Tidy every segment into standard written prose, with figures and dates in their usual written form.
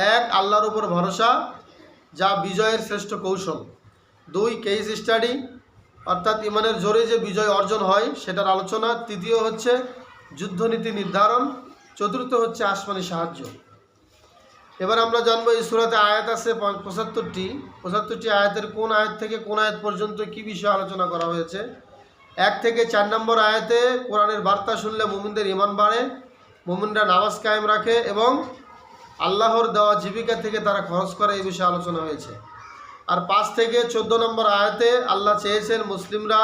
এক, আল্লাহর উপর ভরসা যা বিজয়ের শ্রেষ্ঠ কৌশল। দুই, কেস স্টাডি অর্থাৎ ইমানের জোরে যে বিজয় অর্জন হয় সেটার আলোচনা। তৃতীয় হচ্ছে যুদ্ধনীতি নির্ধারণ। চতুর্থ হচ্ছে আসমানি সাহায্য। এবার আমরা জানবো এই সূরাতে আয়াত আছে 75টি আয়াতের কোন আয়াত থেকে কোন আয়াত পর্যন্ত কি বিষয়ে আলোচনা করা হয়েছে। 1 থেকে 4 নম্বর আয়াতে কোরআনের বার্তা শুনলে মুমিনদের ঈমান বাড়ে, মুমিনরা নামাজ কায়েম রাখে এবং আল্লাহর দেওয়া জীবিকা থেকে তারা খরচ করে, এই বিষয়ে আলোচনা হয়েছে। আর 5 থেকে 14 নম্বর আয়াতে আল্লাহ চেয়েছেন মুসলিমরা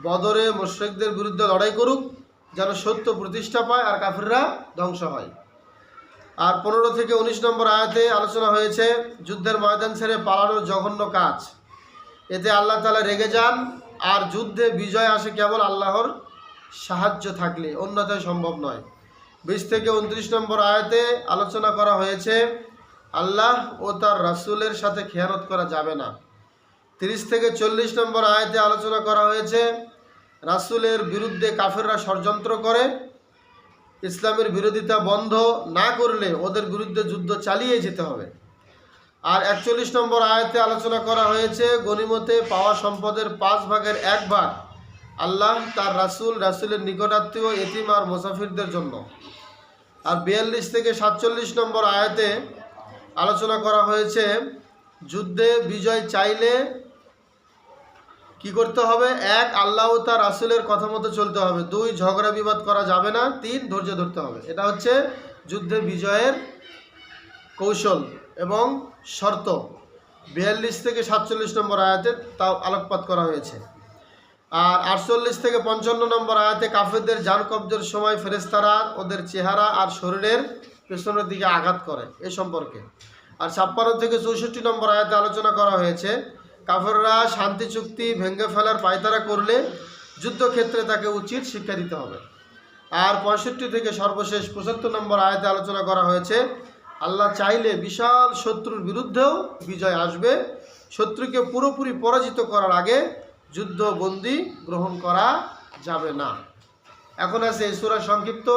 বদরে মুশরিকদের বিরুদ্ধে লড়াই করুক যেন সত্য প্রতিষ্ঠা পায় আর কাফিররা ধ্বংস হয়। আর 15 থেকে 19 নম্বর আয়াতে আলোচনা হয়েছে যুদ্ধের ময়দান ছেড়ে পালানোর জঘন্য কাজ, এতে আল্লাহ তাআলা রেগে যান আর যুদ্ধে বিজয় আসে কেবল আল্লাহর সাহায্য থাকলে, অন্যথায় সম্ভব নয়। 20 থেকে 29 নম্বর আয়াতে আলোচনা করা হয়েছে আল্লাহ ও তার রাসূলের সাথে খেয়ানত করা যাবে না। 30 থেকে 40 নম্বর আয়াতে আলোচনা করা হয়েছে রাসূলের বিরুদ্ধে কাফেররা ষড়যন্ত্র করে, ইসলামের বিরোধিতা বন্ধ না করলে ওদের বিরুদ্ধে যুদ্ধ চালিয়ে যেতে হবে। আর 41 নম্বর আয়াতে আলোচনা করা হয়েছে গনিমতে পাওয়া সম্পদের 5 ভাগের 1 ভাগ আল্লাহ তার রাসূলের নিকটাত্মীয় এতিম আর মুসাফিরদের জন্য। আর 42 থেকে 47 নম্বর আয়াতে আলোচনা করা হয়েছে যুদ্ধে বিজয় চাইলে কি করতে হবে। 1, আল্লাহ ও তার রাসূলের কথা মতো চলতে হবে। 2, ঝগড়া বিবাদ করা যাবে না। 3, ধৈর্য ধরতে হবে। এটা হচ্ছে যুদ্ধে বিজয়ের কৌশল এবং শর্ত। 42 থেকে 47 নম্বর আয়াতে তাও আলোকপাত করা হয়েছে। আর 48 থেকে 55 নম্বর আয়াতে কাফেরদের জান কবজের সময় ফেরেশতারা ওদের চেহারা আর শরীরের পেছনের দিকে আঘাত করে এ সম্পর্কে। আর 56 থেকে 64 নম্বর আয়াতে আলোচনা করা হয়েছে কাফেররা শান্তি চুক্তি ভেঙে ফেলার পায়তারা করলে যুদ্ধক্ষেত্রে তাকে উচিত শিক্ষা দিতে হবে। আর 65 থেকে সর্বশেষ 75 নম্বর আয়াতে আলোচনা করা হয়েছে আল্লাহ চাইলে বিশাল শত্রুর বিরুদ্ধেও বিজয় আসবে, শত্রুকে পুরোপুরি পরাজিত করার আগে যুদ্ধবন্দী গ্রহণ করা যাবে না। এখন আছে এই সূরা সংক্ষিপ্ত